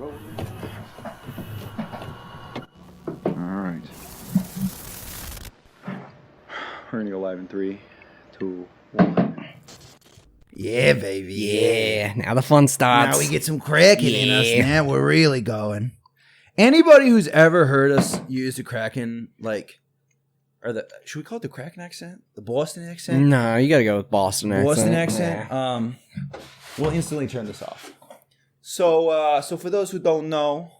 Alright. We're gonna go live in 3, 2, 1. Yeah, baby. Yeah, now the fun starts. Now we get some Kraken in us. Now we're really going. Anybody who's ever heard us use the Kraken, should we call it the Kraken accent? The Boston accent? No, you gotta go with Boston accent. We'll instantly turn this off. So for those who don't know,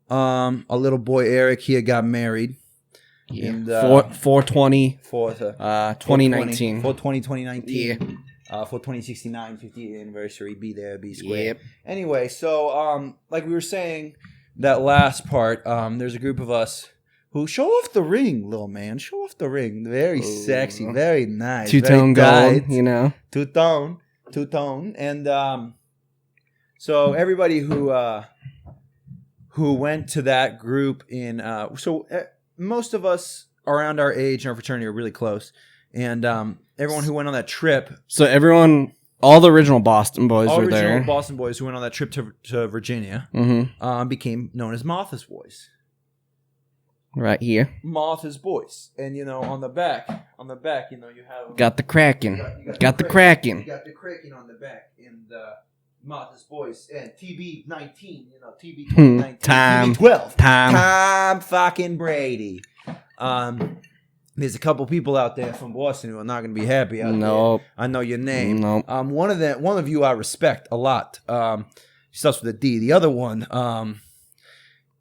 a little boy Eric here got married. Yeah. And, 420, 2019. 2019. 420, 2019. Yeah. For 2069, 50th anniversary. Be there, be square. Yep. Anyway, so like we were saying, that last part, there's a group of us who show off the ring, little man. Show off the ring. Very sexy, very nice. Two-tone gold, you know. Two-tone. And so everybody who went to that group most of us around our age in our fraternity are really close. And everyone who went on that trip. So all the original Boston boys were there. All original Boston boys who went on that trip to Virginia became known as Martha's Boys. Right here. Martha's Boys. And, on the back, you have... Got the Kraken. Got the Kraken. You got the Kraken on the back. And Martha's Boys. And TB19, TB 19. Time. TB 12. Time fucking Brady. There's a couple people out there from Boston who are not going to be happy out Nope. there. I know your name. Nope. One of you I respect a lot. She starts with a D. The other one,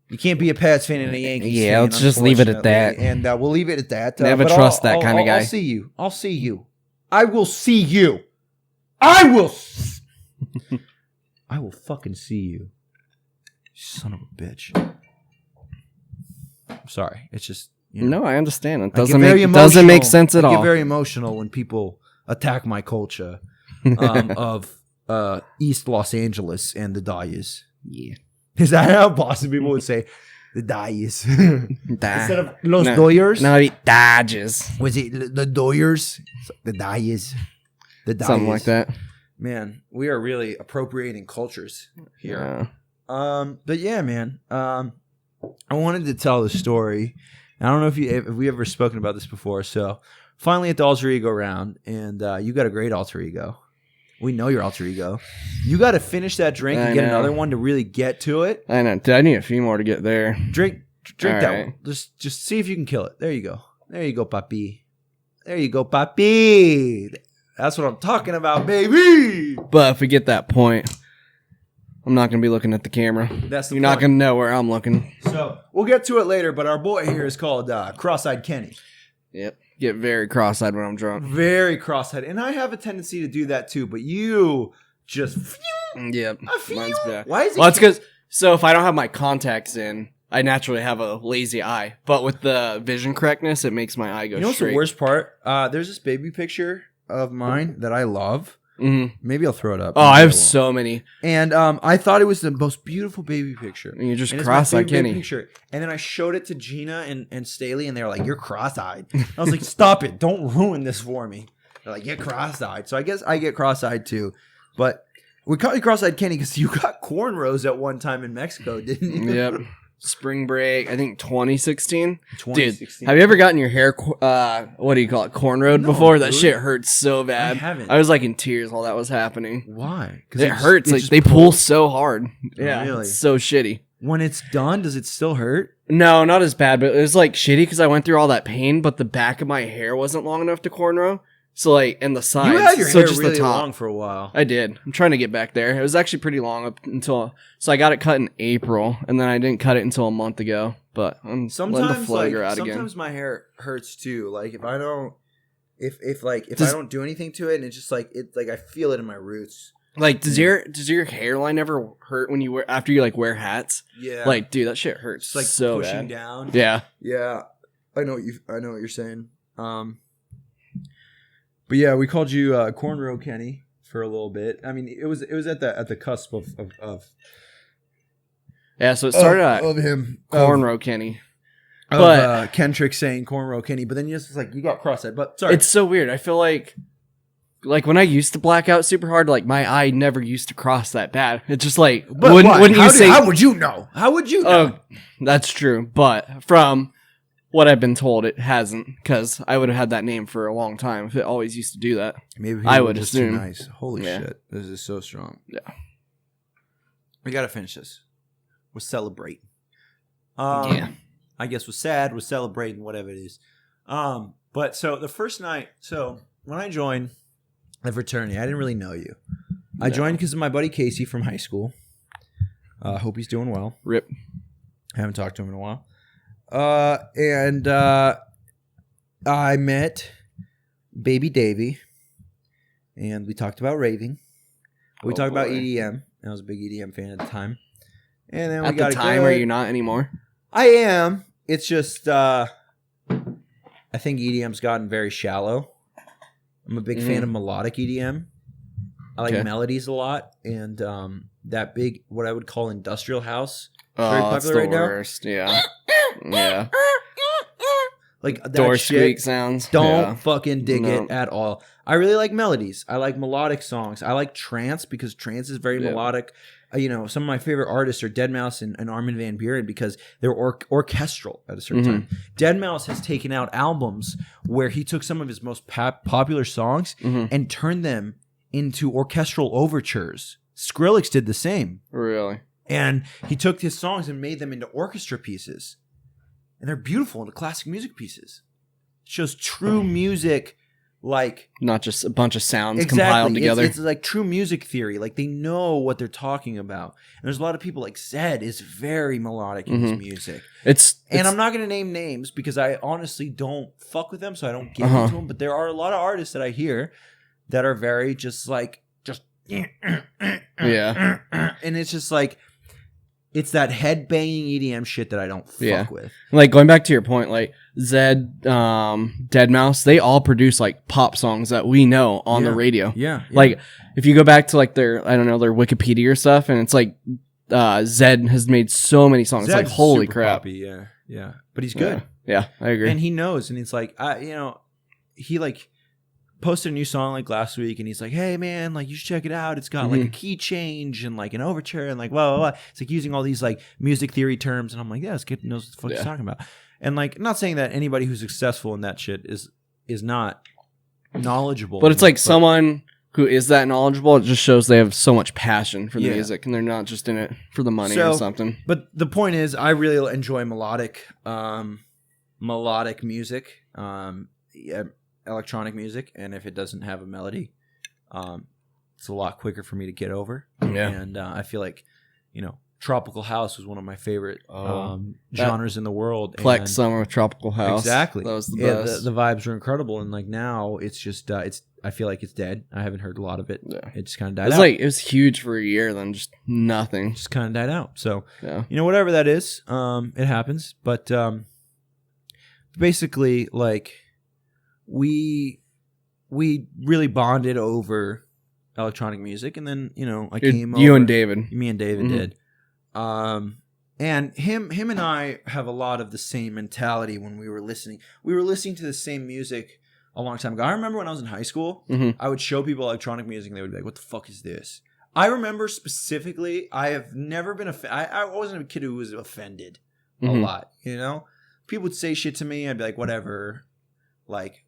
you can't be a Pats fan and a Yankees fan. Yeah, let's just leave it at that. And we'll leave it at that. Never trust that kind of guy. I'll see you. I will see you. I will fucking see you. Son of a bitch. I'm sorry. It's just... No, I understand. It doesn't make sense at all. I get very emotional when people attack my culture of East Los Angeles and the Dodgers. Yeah. Is that how Boston people would say the Dodgers? Instead of Los Dodgers? No, it'd be Dodgers. Was it the Dodgers? The Dodgers. The Dodgers. Something like that. Man, we are really appropriating cultures here. Yeah. But yeah, man. I wanted to tell the story. I don't know if we ever spoken about this before. So finally at the alter ego round, and you got a great alter ego. We know your alter ego. You got to finish that drink and get another one to really get to it. I know. I need a few more to get there. Drink that right. one. Just see if you can kill it. There you go. There you go, papi. There you go, papi. That's what I'm talking about, baby. But if we get that point, I'm not going to be looking at the camera. That's the You're point. not going to know where I'm looking. So we'll get to it later, but our boy here is called Cross-Eyed Kenny. Yep. Get very cross-eyed when I'm drunk. Very cross-eyed. And I have a tendency to do that too, but you just... Yep. Mine's bad. Why is it... Well, it's because... So if I don't have my contacts in, I naturally have a lazy eye. But with the vision correctness, it makes my eye go straight. You know what's the worst part? There's this baby picture of mine that I love. Mm-hmm. Maybe I'll throw it up. Oh, I have so many. And I thought it was the most beautiful baby picture. And you just and cross-eyed Kenny. Picture. And then I showed it to Gina and Staley, and they were like, "You're cross-eyed." I was like, "Stop it! Don't ruin this for me." They're like, "You're cross-eyed." So I guess I get cross-eyed too. But we call you cross-eyed Kenny because you got cornrows at one time in Mexico, didn't you? Yep. Spring break, I think 2016. 2016. Dude, have you ever gotten your hair, what do you call it, cornroad before? That shit hurts so bad. I haven't. I was like in tears while that was happening. Why? Because it hurts. Like they pull so hard. Yeah, really? it's so shitty. When it's done, does it still hurt? No, not as bad, but it was like shitty because I went through all that pain, but the back of my hair wasn't long enough to cornrow. So like, and the sides. You had your so hair just really the top. long for a while. I did. I'm trying to get back there. It was actually pretty long up until, so I got it cut in April, and then I didn't cut it until a month ago. But I'm letting the flow grow out again. Sometimes my hair hurts too. Like if I don't, if I don't do anything to it, and it's just like I feel it in my roots. Like does your hairline ever hurt when you after you like wear hats? Yeah. Like dude, that shit hurts. It's like so pushing bad. down. Yeah. Yeah. I know what you're saying. But yeah, we called you Cornrow Kenny for a little bit. I mean, it was at the cusp of yeah. So it started of him Cornrow Kenny. But Kendrick saying Cornrow Kenny, but then you just like you got cross-eyed. But sorry, it's so weird. I feel like like when I used to black out super hard, like my eye never used to cross that bad. It's just like, But wouldn't you say? How would you know? How would you know? Oh, that's true. But from what I've been told, it hasn't, because I would have had that name for a long time if it always used to do that. Maybe I people would are just too assume. nice. Holy Yeah. shit, this is so strong. Yeah. We gotta finish this. We're celebrating. Yeah. I guess we're sad. We're celebrating whatever it is. But so the first night, so when I joined the fraternity, I didn't really know you. I joined because of my buddy Casey from high school. Hope he's doing well. Rip. I haven't talked to him in a while. And I met Baby Davey, and we talked about raving. We talked about EDM. I was a big EDM fan at the time. And then we At got the time, are you not anymore? I am. It's just I think EDM's gotten very shallow. I'm a big fan of melodic EDM. I like melodies a lot, and that big, what I would call industrial house, very popular right worst. Yeah. Yeah. Like that Door shit, squeak sounds. Don't fucking dig it at all. I really like melodies. I like melodic songs. I like trance because trance is very melodic. Some of my favorite artists are Deadmau5 and Armin van Buuren because they're orchestral at a certain time. Deadmau5 has taken out albums where he took some of his most popular songs and turned them into orchestral overtures. Skrillex did the same. Really? And he took his songs and made them into orchestra pieces. And they're beautiful into classic music pieces. It shows true music, like not just a bunch of sounds compiled together. It's like true music theory. Like they know what they're talking about. And there's a lot of people like Zed is very melodic in his music. And I'm not going to name names because I honestly don't fuck with them, so I don't get into them. But there are a lot of artists that I hear that are very just yeah. And it's just like, it's that head banging EDM shit that I don't fuck with. Like going back to your point, like Zed, Deadmau5, they all produce like pop songs that we know on the radio. Yeah. Like if you go back to like their, I don't know, their Wikipedia stuff, and it's like Zed has made so many songs. Zed's like holy super crap. Poppy, yeah. But he's good. Yeah, I agree. And he knows, and it's like, he like posted a new song like last week, and he's like, hey man, like you should check it out. It's got like a key change and like an overture and like blah blah blah. It's like using all these like music theory terms, and I'm like, yeah, this kid knows what the fuck he's talking about. And like, not saying that anybody who's successful in that shit is not knowledgeable, but it's like someone who is that knowledgeable, it just shows they have so much passion for the music, and they're not just in it for the money or something. But the point is, I really enjoy melodic music. Electronic music, and if it doesn't have a melody, it's a lot quicker for me to get over. And I feel like tropical house was one of my favorite genres in the world. Plex Summer with Tropical House, exactly. That was the best. The vibes were incredible, and like now it's just I feel like it's dead. I haven't heard a lot of it. It just kind of died out. Like it was huge for a year, then just nothing. Just kind of died out. So whatever that is, it happens. But basically, like. We really bonded over electronic music, and then I came over. You and David, me and David did, and him and I have a lot of the same mentality when we were listening. We were listening to the same music a long time ago. I remember when I was in high school, I would show people electronic music, and they would be like, "What the fuck is this?" I remember specifically, I have never been I wasn't a kid who was offended a lot. People would say shit to me, I'd be like, "Whatever," like.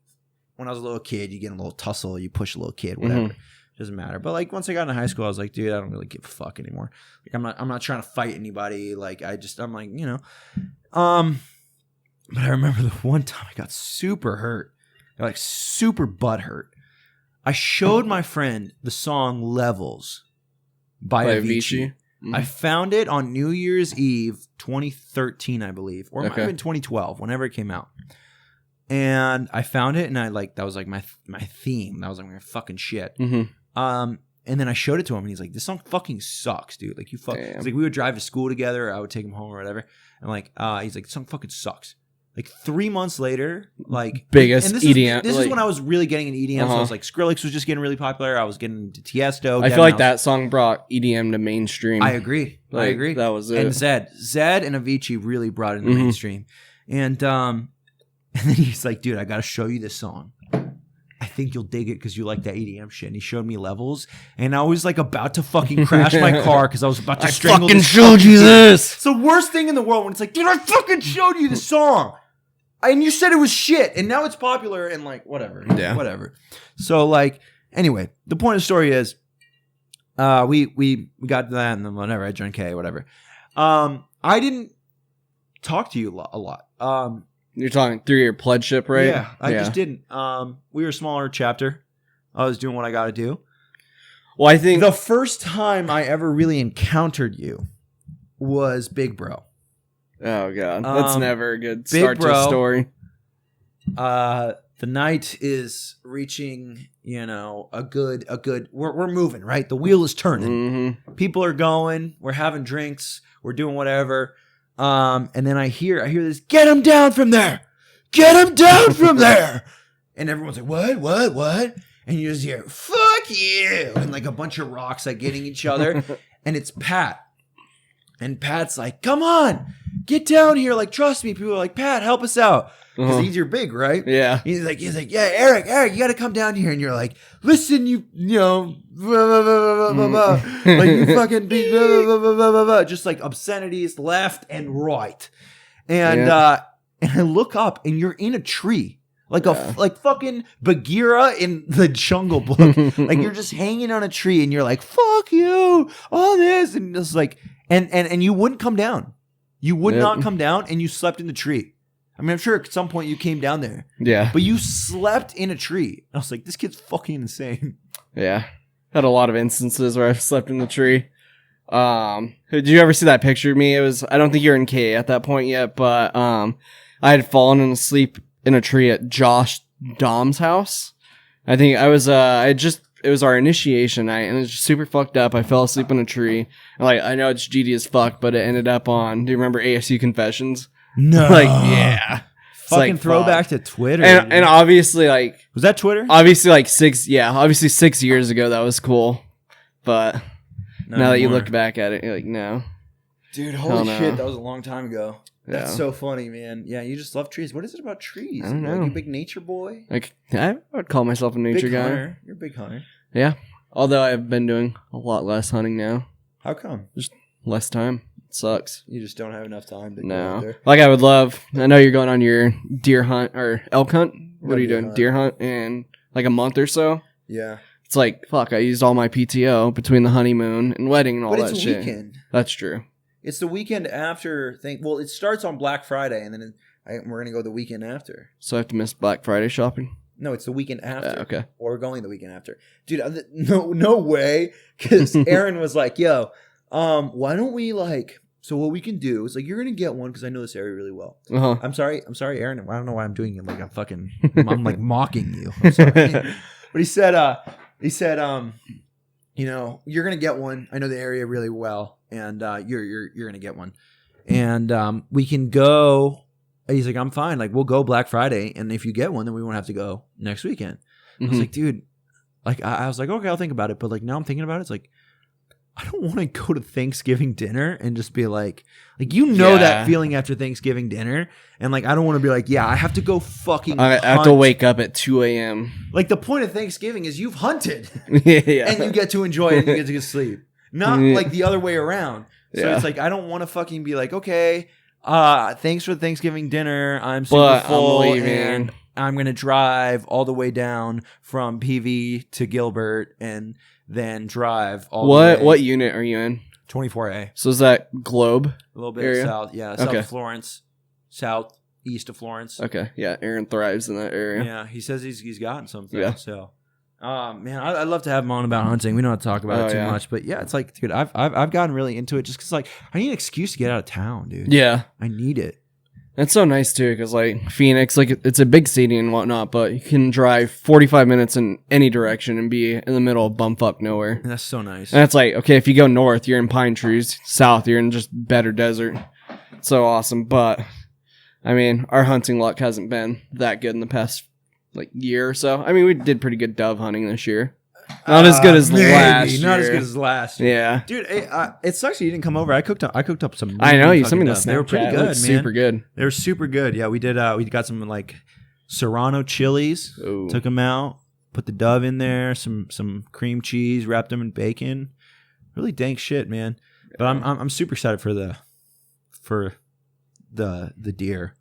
When I was a little kid, you get in a little tussle, you push a little kid, whatever. Doesn't matter. But like once I got into high school, I was like, dude, I don't really give a fuck anymore. Like I'm not trying to fight anybody. Like I'm like, But I remember the one time I got super hurt, like super butthurt. I showed my friend the song "Levels" by Avicii. I found it on New Year's Eve, 2013, I believe, or it might have been 2012, whenever it came out. And I found it, and that was like my theme. That was like my fucking shit. And then I showed it to him, and he's like, "This song fucking sucks, dude. Like you fuck." It's like we would drive to school together. I would take him home or whatever. And like, he's like, "This song fucking sucks." Like 3 months later, like biggest EDM. This is when I was really getting into EDM. So I was like, Skrillex was just getting really popular. I was getting into Tiesto. I feel like that song brought EDM to mainstream. I agree. I agree. That was it. And Zed and Avicii really brought it into mainstream. And then he's like, dude, I got to show you this song. I think you'll dig it because you like that EDM shit. And he showed me levels, and I was like about to fucking crash my car because I was about to strangle. I fucking showed you this. It's the worst thing in the world when it's like, dude, I fucking showed you the song, and you said it was shit, and now it's popular and like whatever, whatever. So like, anyway, the point of the story is, we got to that, and then whatever. I joined K, whatever. I didn't talk to you a lot. You're talking through your pledgeship, right? Yeah, I just didn't. We were a smaller chapter. I was doing what I got to do. Well, I think the first time I ever really encountered you was Big Bro. Oh god, that's never a good start to a story. The night is reaching, a good. We're moving, right? The wheel is turning. Mm-hmm. People are going. We're having drinks. We're doing whatever. And then I hear this. Get him down from there. Get him down from there. And everyone's like, what? And you just hear, fuck you. And like a bunch of rocks like getting each other. And it's Pat. And Pat's like, come on, get down here. Like, trust me. People are like, Pat, help us out. Because he's your big, right? Yeah. He's like, yeah, Eric, you got to come down here. And you're like, listen, like you fucking be, just like obscenities left and right. And I look up and you're in a tree. Like like fucking Bagheera in the Jungle Book. Like you're just hanging on a tree and you're like, fuck you, all this. And just like, and you wouldn't come down. You would not come down, and you slept in the tree. I mean, I'm sure at some point you came down there. Yeah. But you slept in a tree. I was like, this kid's fucking insane. Yeah. Had a lot of instances where I've slept in the tree. Did you ever see that picture of me? I don't think you're in K at that point yet, but I had fallen asleep in a tree at Josh Dom's house. I think I was it was our initiation night, and it was just super fucked up. I fell asleep in a tree. And like, I know it's GD as fuck, but it ended up on, do you remember ASU Confessions? No. Like, yeah. Fucking like, throwback to Twitter. And obviously, like... Was that Twitter? Obviously, like 6 years ago, that was cool. But now that you look back at it, you're like, no. Dude, holy shit, that was a long time ago. That's so funny, man. Yeah, you just love trees. What is it about trees? I don't know. Like, you a big nature boy? Like, I would call myself a nature guy. Hunter. You're a big hunter. Yeah. Although I've been doing a lot less hunting now. How come? Just less time. It sucks. You just don't have enough time to go out there. Like, I would love... I know you're going on your deer hunt or elk hunt. What are you doing? Hunt. Deer hunt in like a month or so? Yeah. It's like, fuck, I used all my PTO between the honeymoon and wedding and all that shit. But it's a weekend. That's true. It's the weekend after... Well, it starts on Black Friday, and then we're going to go the weekend after. So I have to miss Black Friday shopping? No, it's the weekend after. Okay. Or we're going the weekend after. Dude, no way. Because Aaron was like, yo, why don't we like... So what we can do is like, you're going to get one because I know this area really well. Uh-huh. I'm sorry, Aaron. I don't know why I'm doing it like I'm fucking... I'm like mocking you. I'm sorry. But he said, you're going to get one. I know the area really well. And you're going to get one. And we can go... He's like, I'm fine. Like, we'll go Black Friday. And if you get one, then we won't have to go next weekend. I was like, dude, like, I was like, okay, I'll think about it. But like, now I'm thinking about it. It's like, I don't want to go to Thanksgiving dinner and just be like that feeling after Thanksgiving dinner. And like, I don't want to be like, yeah, I have to go fucking I have to wake up at 2 a.m. Like, the point of Thanksgiving is you've hunted. Yeah. And you get to enjoy it and you get to go sleep. Not like the other way around. So it's like, I don't want to fucking be like, okay, thanks for the Thanksgiving dinner. I'm super full and I'm going to drive all the way down from PV to Gilbert and then drive all the way. What unit are you in? 24A. So is that Globe? A little bit area? south. Yeah, south of Florence. Southeast of Florence. Okay. Yeah, Aaron thrives in that area. Yeah, he says he's gotten something. Yeah. So, man, I'd love to have him on about hunting. We don't have to talk about it too much, but yeah, it's like, dude, I've gotten really into it just because like I need an excuse to get out of town, dude. Yeah, I need it. It's so nice too because like Phoenix, like it's a big city and whatnot, but you can drive 45 minutes in any direction and be in the middle of bumfuck nowhere. And that's so nice. And it's like, okay, if you go north, you're in pine trees. South, you're in just better desert. It's so awesome. But I mean, our hunting luck hasn't been that good in the past like year or so. I mean, we did pretty good dove hunting this year. Not as good as last year. Not as good as last year. Yeah. Dude, it sucks you didn't come over. I cooked up some. I know, you sent me the Snapchat. Snapchat. They were pretty good, man. Super good. They were super good. Yeah, we did. We got some like Serrano chilies. Ooh. Took them out. put the dove in there, some cream cheese, wrapped them in bacon. Really dank shit, man. But I'm super excited for the deer.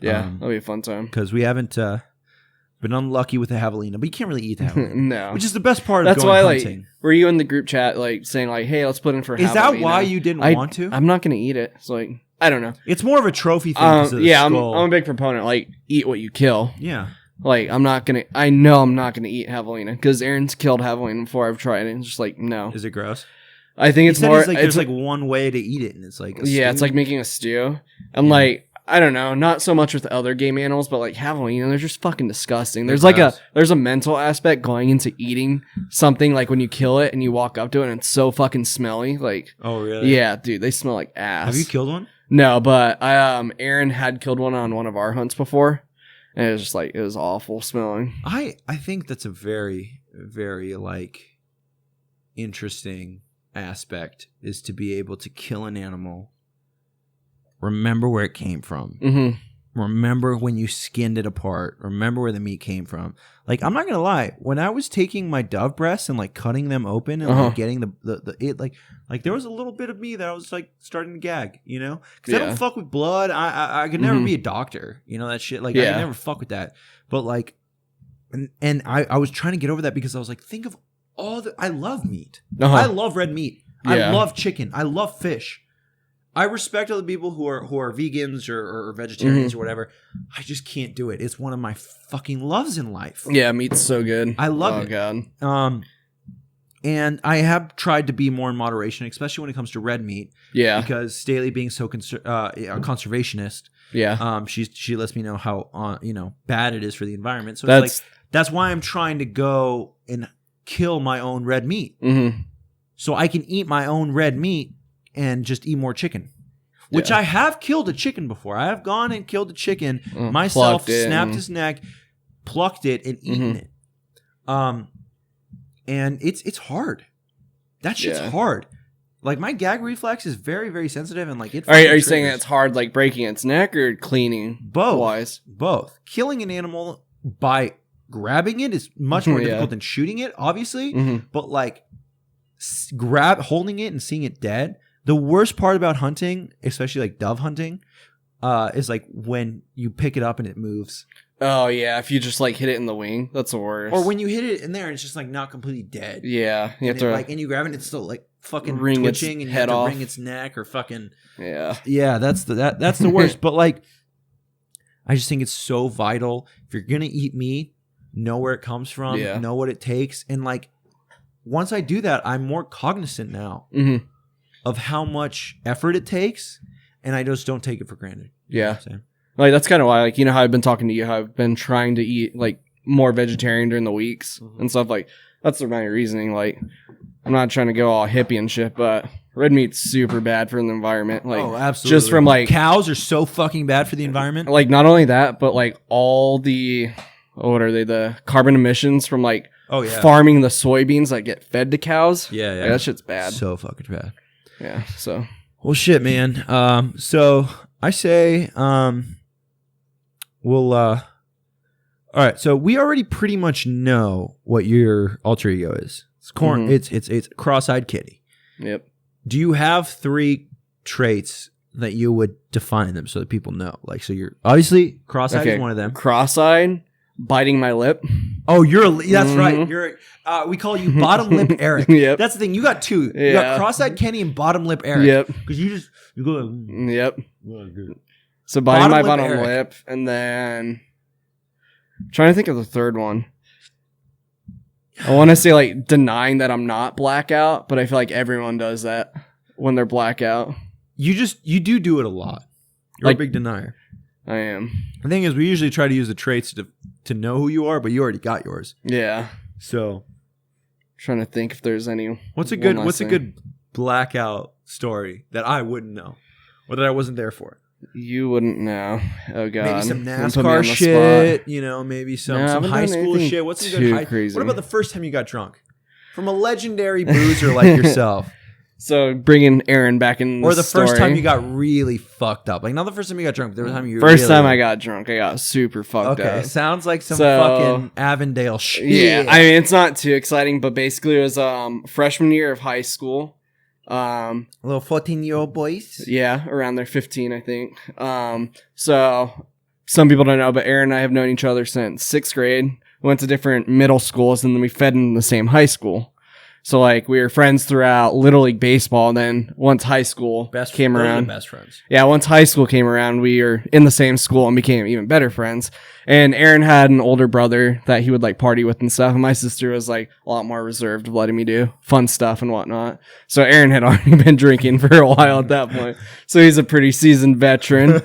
Yeah, that'll be a fun time. Because we haven't been unlucky with the javelina, but you can't really eat the javelina. No. Which is the best part That's of going why, hunting. like, were you in the group chat, like, saying, like, hey, let's put in for Is javelina? that why you didn't want to? I'm not going to eat it. It's like, I don't know. It's more of a trophy thing. 'cause of the Yeah, I'm skull. a big proponent. Like, eat what you kill. Yeah. Like, I know I'm not going to eat javelina. Because Aaron's killed javelina before I've tried it. And it's just like, no. Is it gross? I think it's more. There's like one way to eat it, and it's like it's like making a stew. And like, I don't know, not so much with other game animals, but like javelina, they're just fucking disgusting. There's like there's a mental aspect going into eating something, like when you kill it and you walk up to it and it's so fucking smelly. Like, oh really? Yeah, dude, they smell like ass. Have you killed one? No, but Aaron had killed one on one of our hunts before, and it was just like, it was awful smelling. I think that's a very, very like interesting aspect, is to be able to kill an animal, remember where it came from, remember when you skinned it apart, remember where the meat came from. Like, I'm not gonna lie, when I was taking my dove breasts and like cutting them open and like getting the it like there was a little bit of me that I was like starting to gag, you know, because I don't fuck with blood. I could never be a doctor, you know, that shit. Like, I could never fuck with that. But like, and I was trying to get over that, because I was like, think of I love meat. I love red meat. I love chicken. I love fish. I respect other people who are vegans or vegetarians or whatever. I just can't do it. It's one of my fucking loves in life. Yeah, meat's so good. I love it. Oh god. And I have tried to be more in moderation, especially when it comes to red meat. Yeah. Because Staley, being so a conservationist, she lets me know how bad it is for the environment. So that's why I'm trying to go and kill my own red meat, so I can eat my own red meat and just eat more chicken. Which I have killed a chicken before. I have gone and killed a chicken myself, snapped his neck, plucked it, and eaten it. And it's hard. That shit's hard. Like, my gag reflex is very, very sensitive, and like it. Are you saying it's hard, like breaking its neck or cleaning? Both. Killing an animal by grabbing it is much more difficult than shooting it, obviously. But like holding it and seeing it dead. The worst part about hunting, especially like dove hunting, is like when you pick it up and it moves. Oh yeah, if you just like hit it in the wing, that's the worst. Or when you hit it in there and it's just like not completely dead. Yeah, you have to and you grab it and it's still like fucking wring twitching, and you head have to off. wring its neck or fucking yeah. That's the worst. But like, I just think it's so vital. If you're gonna eat meat, know where it comes from, know what it takes, and like, once I do that, I'm more cognizant now of how much effort it takes, and I just don't take it for granted. Yeah. Like, that's kind of why, like, you know how I've been talking to you, how I've been trying to eat like more vegetarian during the weeks and stuff. Like, that's my reasoning. Like, I'm not trying to go all hippie and shit, but red meat's super bad for the environment. Like, absolutely. Just from like, cows are so fucking bad for the environment. Like, not only that, but like all the, what are they? The carbon emissions from like farming the soybeans that get fed to cows. Yeah. Like, that shit's bad. So fucking bad. Yeah. So. Well, shit, man. So I say, we'll. All right. So we already pretty much know what your alter ego is. It's corn. It's cross-eyed kitty. Yep. Do you have 3 traits that you would define them so that people know? Like, so you're obviously cross-eyed is one of them. Cross-eyed, biting my lip. Oh, that's right. You're. We call you bottom lip Eric. Yep. That's the thing. You got 2. You got cross-eyed Kenny and bottom lip Eric. Yep. Because you go. Yep. Well, good. So biting my bottom Eric. lip, and then trying to think of the third one. I want to say like denying that I'm not blackout, but I feel like everyone does that when they're blackout. You do it a lot. You're Like, a big denier. I am. The thing is, we usually try to use the traits to know who you are, but you already got yours. Yeah. So, Trying to think if there's any. what's a good blackout story that I wouldn't know, or that I wasn't there for? You wouldn't know. Oh god. Maybe some Don't put me on NASCAR the shit. spot. You know, maybe No, I some haven't high done school anything shit. What's some too good high? crazy. What about the first time you got drunk? From a legendary boozer like yourself. So bringing Aaron back in, Or the first story. time you got really fucked up. Like not the first time you got drunk, but the time you First really, time I got drunk, I got super fucked Okay, up. sounds like some So- fucking Avondale shit. Yeah, I mean it's not too exciting, but basically it was freshman year of high school. Little 14-year-old boys. Yeah, around there, 15, I think. So some people don't know, but Aaron and I have known each other since 6th grade. We went to different middle schools, and then we fed in the same high school. So like we were friends throughout Little League baseball, and then once high school came those are around, the best friends. yeah, once high school came around, we were in the same school and became even better friends. And Aaron had an older brother that he would like party with and stuff. And my sister was like a lot more reserved of letting me do fun stuff and whatnot. So Aaron had already been drinking for a while at that point. So he's a pretty seasoned veteran.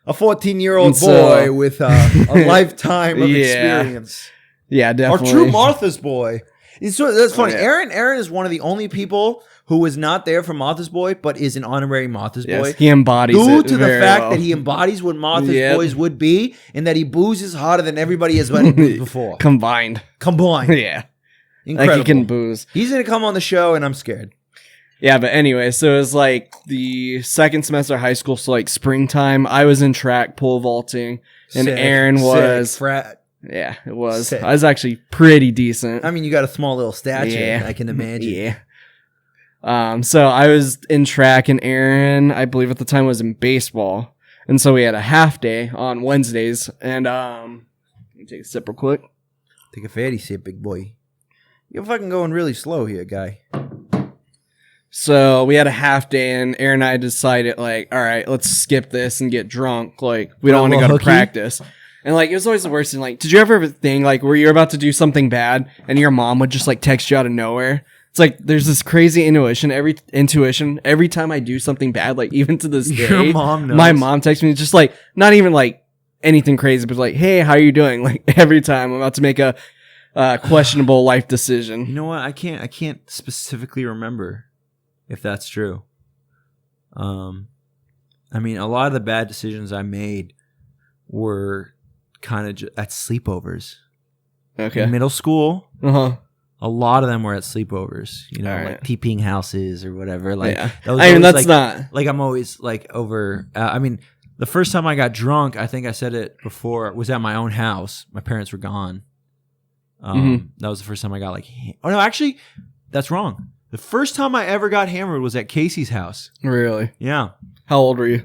A 14-year-old And so- boy with a lifetime of Yeah. experience. Yeah, Our definitely. true Martha's boy. That's funny. yeah. Aaron is one of the only people who was not there for Martha's Boy, but is an honorary Martha's Yes, boy. he embodies Due it to the very fact well. that he embodies what Martha's Yep. boys would be, and that he boozes harder than everybody has ever boozed before. combined. Combined. Yeah, Incredible. like he can booze. He's going to come on the show, and I'm scared. Yeah, but anyway, so it was like the second semester of high school, so like springtime. I was in track pole vaulting, and Sick, Aaron sick, was. frat. Yeah, it was. Sick. I was actually pretty decent. I mean, you got a small little stature, Yeah. I can imagine. Yeah. So I was in track, and Aaron, I believe at the time, was in baseball, and so we had a half day on Wednesdays. And let me take a sip real quick. Take a fatty sip, big boy. You're fucking going really slow here, guy. So we had a half day, and Aaron and I decided, like, all right, let's skip this and get drunk. Like, we don't want to A go little to hooky? practice. And like, it was always the worst thing. Like, did you ever think like where you're about to do something bad, and your mom would just like text you out of nowhere? It's like there's this crazy intuition every time I do something bad. Like even to this Your day, mom knows. my mom texts me just like not even like anything crazy, but like, hey, how are you doing? Like every time I'm about to make a questionable life You decision. know what? I can't specifically remember if that's true. I mean, a lot of the bad decisions I made were kind of at sleepovers. Okay. In middle school, Uh huh. a lot of them were at sleepovers. You know, All right. like TPing houses or whatever. Like, Yeah. that was I mean, always, that's like, not. like I'm always like over. I mean, the first time I got drunk, I think I said it before, was at my own house. My parents were gone. That was the first time I got like. Oh no, actually, that's wrong. The first time I ever got hammered was at Casey's house. Really? Yeah, How old were you?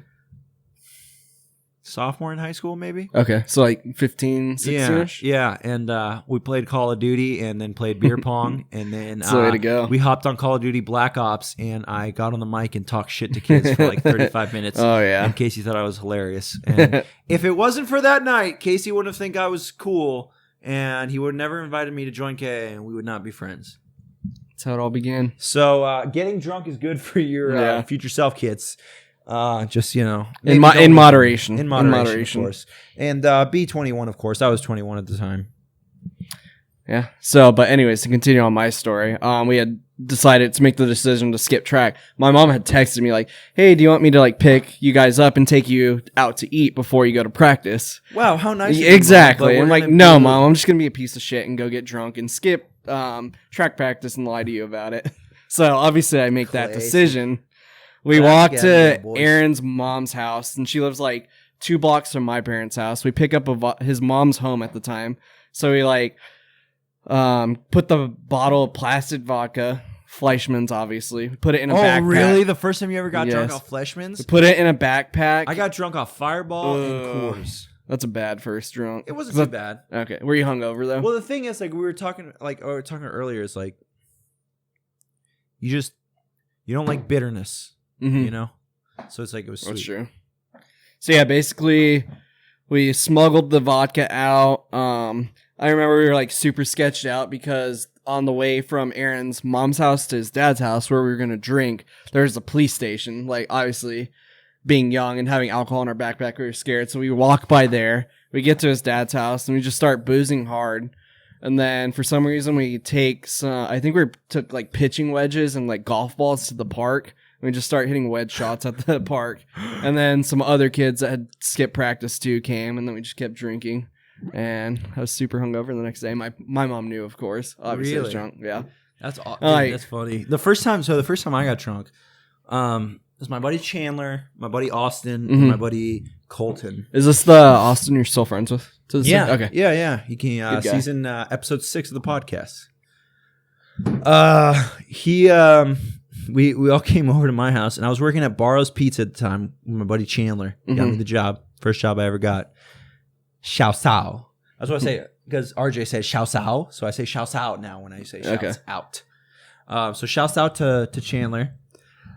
sophomore in high school, maybe. Okay, so like 15, 16-ish? Yeah, and we played Call of Duty and then played beer pong, and then That's the way to go. we hopped on Call of Duty Black Ops, and I got on the mic and talked shit to kids for like 35 minutes. Oh, yeah. And Casey thought I was hilarious. And if it wasn't for that night, Casey wouldn't have think I was cool, and he would have never invited me to join K, and we would not be friends. That's how it all began. So getting drunk is good for your Yeah. future self, kids. Just, you know, In maybe don't- in moderation. in moderation, of course. And be 21, of course. I was 21 at the time. Yeah. So, but anyways, to continue on my story, we had decided to make the decision to skip track. My mom had texted me like, "Hey, do you want me to like pick you guys up and take you out to eat before you go to practice?" Wow, how nice! Yeah, of you, Mom, exactly. but we're I'm like, gonna "No, be- mom, I'm just gonna be a piece of shit and go get drunk and skip track practice and lie to you about it." So obviously, I make that Classic. decision. We Classic walk to Abigail boys. Aaron's mom's house, and she lives like 2 blocks from my parents' house. We pick up his mom's home at the time, so we like put the bottle of plastic vodka, Fleischmann's, obviously. We put it in a Oh, backpack. really? The first time you ever got drunk Yes. off Fleischmann's? We put it in a backpack. I got drunk off Fireball and Ugh. Coors. That's a bad first drunk. It wasn't too bad. Okay, were you hungover though? Well, the thing is, like we were talking earlier, is like you don't like bitterness, Mhm. you know. So it's like it was sweet. That's true. So yeah, basically, we smuggled the vodka out. I remember we were like super sketched out because on the way from Aaron's mom's house to his dad's house where we were gonna drink, there's a police station. Like obviously, being young and having alcohol in our backpack, we were scared. So we walk by there. We get to his dad's house and we just start boozing hard. And then for some reason we take some. I think we took like pitching wedges and like golf balls to the park. We just start hitting wedge shots at the park. And then some other kids that had skipped practice too came, and then we just kept drinking. And I was super hungover the next day. My mom knew, of course. Obviously, I was Really? drunk. Yeah. That's Like- that's funny. The first time I got drunk, was my buddy Chandler, my buddy Austin, and my buddy Colton. Is this the Austin you're still friends with? To this day? Okay. Yeah. He can Good guy. season episode 6 of the podcast. We all came over to my house, and I was working at Barrow's Pizza at the time with my buddy Chandler. Got me the job, first job I ever got. Xiao Sao. That's what I say because RJ says Xiao Sao, so I say Xiao Sao now when I say Xiao out. So shouts out to Chandler.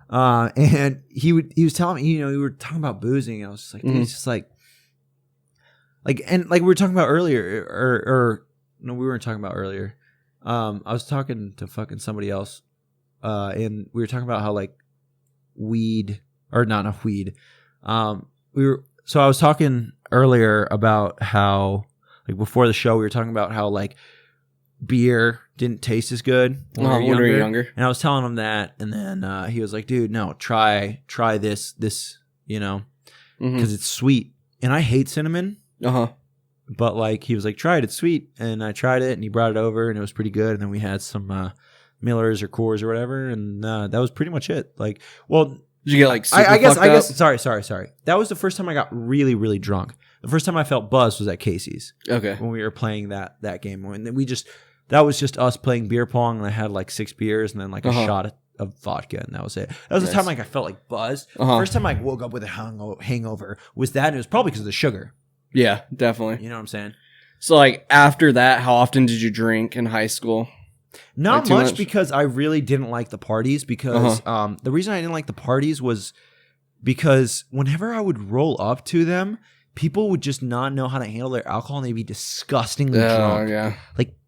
And he was telling me, we were talking about boozing, and I was just like, dude, it's just like we were talking about earlier, or no, we weren't talking about earlier. I was talking to fucking somebody else, and we were talking about how like weed, or not weed. So I was talking earlier about how like before the show we were talking about how like beer didn't taste as good when we were younger. And I was telling him that, and then he was like, dude, no, try this, because it's sweet. And I hate cinnamon. But like he was like, try it, it's sweet. And I tried it, and he brought it over, and it was pretty good. And then we had some Millers or Coors or whatever, and that was pretty much it. Like, well, Did you get like super I fucked up? guess sorry. That was the first time I got really, really drunk. The first time I felt buzzed was at Casey's. Okay. When we were playing that game. And then that was just us playing beer pong, and I had like 6 beers and then like a shot of vodka, and that was it. That was the time like I felt like buzzed. First time I woke up with a hangover was that, and it was probably because of the sugar. Yeah, definitely. You know what I'm saying? So like after that, how often did you drink in high school? Not like much, because I really didn't like the parties, because the reason I didn't like the parties was because whenever I would roll up to them, people would just not know how to handle their alcohol, and they'd be disgustingly drunk. Yeah.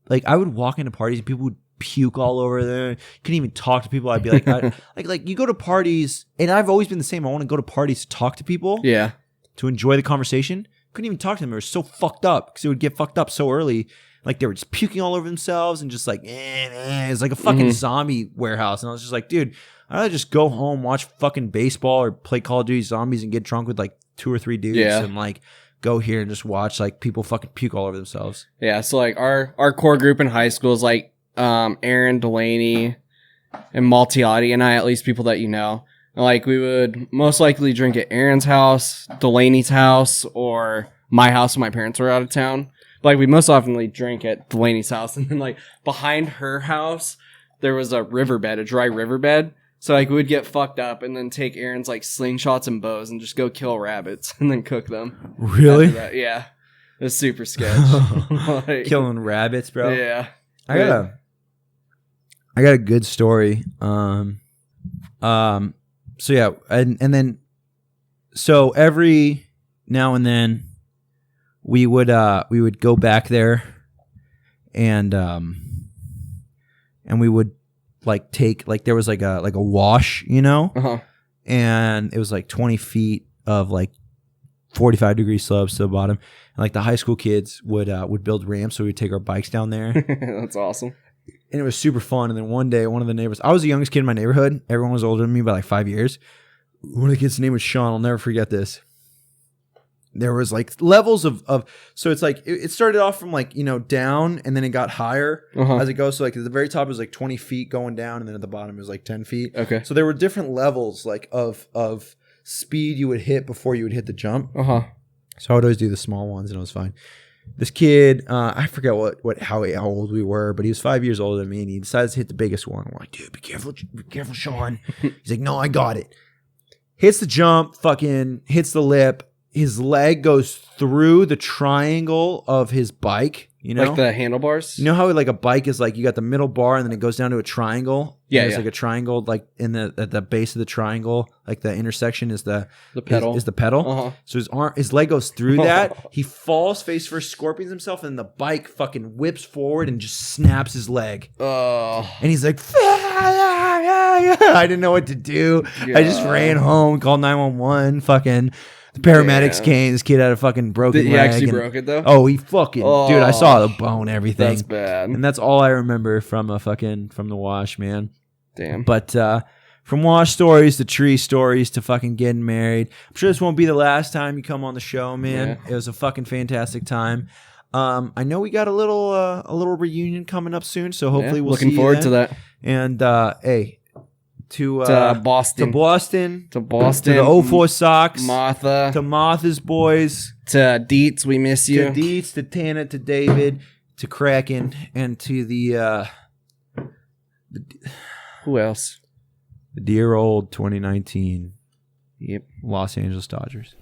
Like I would walk into parties and people would puke all over there. Couldn't even talk to people. I'd be like, like you go to parties, and I've always been the same. I want to go to parties to talk to people. Yeah. To enjoy the conversation. Couldn't even talk to them. They were so fucked up because it would get fucked up so early. Like they were just puking all over themselves and just like, it's like a fucking zombie warehouse. And I was just like, dude, I'd rather just go home, watch fucking baseball or play Call of Duty Zombies and get drunk with like 2 or 3 dudes and like go here and just watch like people fucking puke all over themselves. Yeah. So like our core group in high school is like Aaron, Delaney, and Maltiotti and I, at least people that you know. Like we would most likely drink at Aaron's house, Delaney's house, or my house when my parents were out of town. But, like we most often drink at Delaney's house, and then like behind her house there was a riverbed, a dry riverbed. So like we would get fucked up and then take Aaron's like slingshots and bows and just go kill rabbits and then cook them. Really? Yeah, it was super sketch. Like, killing rabbits, bro. Yeah, I got a good story. So yeah, and then so every now and then we would go back there and we would like take like there was like a wash, and it was like 20 feet of like 45-degree slopes to the bottom, and like the high school kids would build ramps, so we'd take our bikes down there. That's awesome. And it was super fun. And then one day, one of the neighbors, I was the youngest kid in my neighborhood. Everyone was older than me by like 5 years. One of the kids' name was Sean. I'll never forget this. There was like levels of so it's like, it started off from like, down, and then it got higher as it goes. So like at the very top it was like 20 feet going down, and then at the bottom it was like 10 feet. Okay. So there were different levels like of speed you would hit before you would hit the jump. So I would always do the small ones, and it was fine. This kid, I forget how old we were, but he was 5 years older than me, and he decides to hit the biggest one. We're like, dude, be careful, Sean. He's like, no, I got it. Hits the jump, fucking hits the lip. His leg goes through the triangle of his bike. Like the handlebars? You know how like a bike is like you got the middle bar and then it goes down to a triangle? Yeah. There's like a triangle like at the base of the triangle, like the intersection is the pedal. Is the pedal. So his leg goes through that. He falls face first, scorpions himself, and the bike fucking whips forward and just snaps his leg. And he's like, I didn't know what to do. God. I just ran home, called 911, fucking the paramedics came. This kid had a fucking broken leg. He actually broke it though? Oh, he fucking dude, I saw the bone, everything. That's bad. And that's all I remember from the wash, man. Damn. But from wash stories to tree stories to fucking getting married. I'm sure this won't be the last time you come on the show, man. Yeah. It was a fucking fantastic time. I know we got a little reunion coming up soon, so hopefully we'll see you looking forward then. to that. And hey, to Boston. to Boston, To Boston. to the 04 Sox, Martha. to Martha's boys, To Dietz, we miss to you. Dietz, to Tanner, to David, to Kraken, and to the Who else? dear old 2019 Yep. Los Angeles Dodgers.